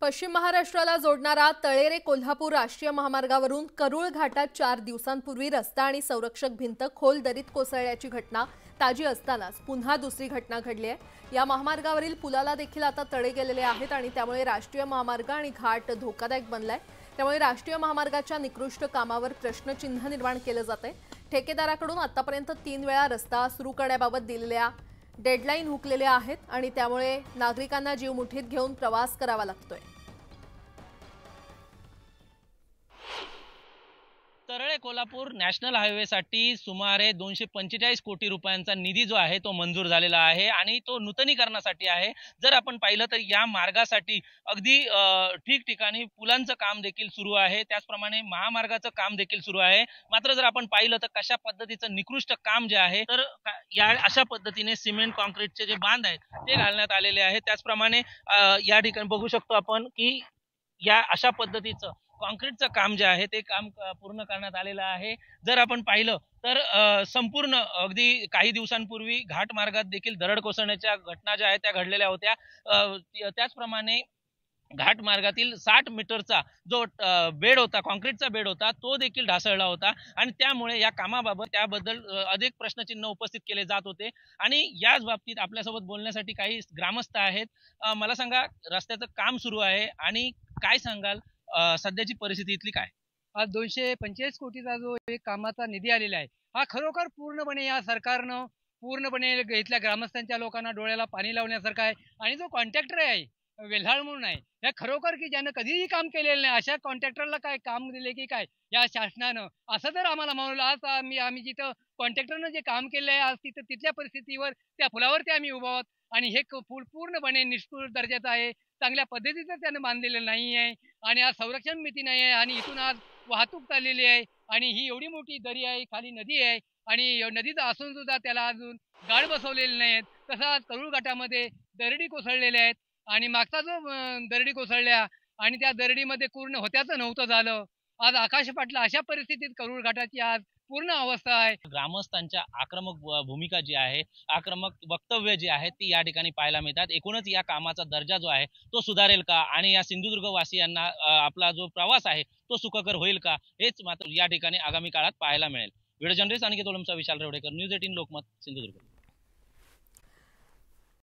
पश्चिम महाराष्ट्राला जोडणारा तळेरे कोल्हापूर राष्ट्रीय महामार्गावरून करूळ घाटात 4 दिवसांपूर्वी रस्ता आणि संरक्षक भिंत खोल दरीत कोसळल्याची घटना ताजी असतानाच पुन्हा दुसरी घटना घडली आहे। या महामार्गावरील पुलाला देखील आता तडे गेलेले आहेत आणि त्यामुळे राष्ट्रीय महामार्ग आणि घाट धोकादायक बनलाय। त्यामुळे राष्ट्रीय महामार्गाच्या निकृष्ट कामावर प्रश्नचिन्ह निर्माण केले जाते। ठेकेदाराकडून आतापर्यंत 3 वेळा रस्ता सुरू करण्याबाबत दिलेल्या डेडलाईन हुकलेल्या आहेत आणि त्यामुळे नागरिकांना जीव मुठीत घेऊन प्रवास करावा लागतोय। तळेरे कोल्हापूर नॅशनल हायवेसाठी सुमारे 245 कोटी रुपयांचा निधी जो आहे तो मंजूर झालेला आहे आणि तो नूतनीकरणासाठी आहे। जर आपण पाहिलं तर या मार्गासाठी अगदी ठिकठिकाणी पुलांचं काम देखील सुरू आहे, त्याचप्रमाणे महामार्गाचं काम देखील सुरू आहे। मात्र जर आपण पाहिलं तर कशा पद्धतीचं निकृष्ट काम जे आहे तर या अशा पद्धतीने सिमेंट कॉन्क्रीटचे जे बांध आहेत ते घालण्यात आलेले आहेत। त्याचप्रमाणे या ठिकाणी बघू शकतो आपण की या अशा पद्धतीचं कॉन्क्रीटचं काम जे आहे ते काम पूर्ण करण्यात आलेलं आहे। जर आपण पाहिलं तर संपूर्ण अगदी काही दिवसांपूर्वी घाट मार्गात देखील दरड कोसळण्याच्या घटना ज्या आहेत त्या घडलेल्या होत्या। त्याचप्रमाणे घाट मार्गातील 60 मीटरचा जो बेड होता, कॉन्क्रीटचा बेड होता, तो देखील ढासळला होता आणि त्यामुळे या कामाबाबत त्याबद्दल अधिक प्रश्नचिन्ह उपस्थित केले जात होते। आणि याच बाबतीत आपल्यासोबत बोलण्यासाठी काही ग्रामस्थ आहेत। मला सांगा, रस्त्याचं काम सुरू आहे आणि काय सांगाल, सध्याची परिस्थिती इथली काय? आज 245 कोटीचा जो एक कामाचा निधी आलेला आहे, हा खरोखर पूर्णपणे या सरकारनं पूर्णपणे इथल्या ग्रामस्थांच्या लोकांना डोळ्याला पाणी लावण्यासारखा आहे। आणि जो कॉन्ट्रॅक्टर आहे वेल्हाळ म्हणून आहे, हे खरोखर की ज्यानं कधीही काम केलेलं नाही अशा कॉन्ट्रॅक्टरला काय काम दिले की काय या शासनानं, असं जर आम्हाला म्हणलं। आज आम्ही जिथं कॉन्ट्रॅक्टरनं जे काम केलं आहे, आज तिथल्या परिस्थितीवर त्या पुलावरती आम्ही उभा आहोत आणि हे पूल पूर्णपणे निष्ठुर दर्जाचं आहे, चांगल्या पद्धतीचं त्यानं बांधलेलं नाही आहे आणि आज संरक्षण मिती नाही आहे आणि इथून आज वाहतूक चाललेली आहे आणि ही एवढी मोठी दरी आहे, खाली नदी आहे आणि नदीचं असून सुद्धा त्याला अजून गाळ बसवलेले नाहीत। तसं आज करूळ घाटामध्ये दरडी कोसळलेल्या आहेत आणि मागचा जो दरडी कोसळल्या आणि त्या दरडीमध्ये पूर्ण होत्याचं नव्हतं झालं। आज आकाश पाटला अशा परिस्थितीत करूळ घाटाची आज पूर्ण अवस्था आहे। ग्रामस्थांच्या आक्रमक भूमिका जी आहे, आक्रमक वक्तव्य जी आहेत ती या ठिकाणी पाहायला मिळतात। एकूणच या कामाचा दर्जा जो आहे तो सुधारेल का आणि या सिंधुदुर्ग वासियांना आपला जो प्रवास आहे तो सुखकर होईल का, हेच मात्र या ठिकाणी आगामी काळात पाहायला मिळेल। व्हिडिओ जर्नलिस्ट अनिकेत ओलमचा विशाल रेवडेकर, न्यूज 18 लोकमत, सिंधुदुर्ग।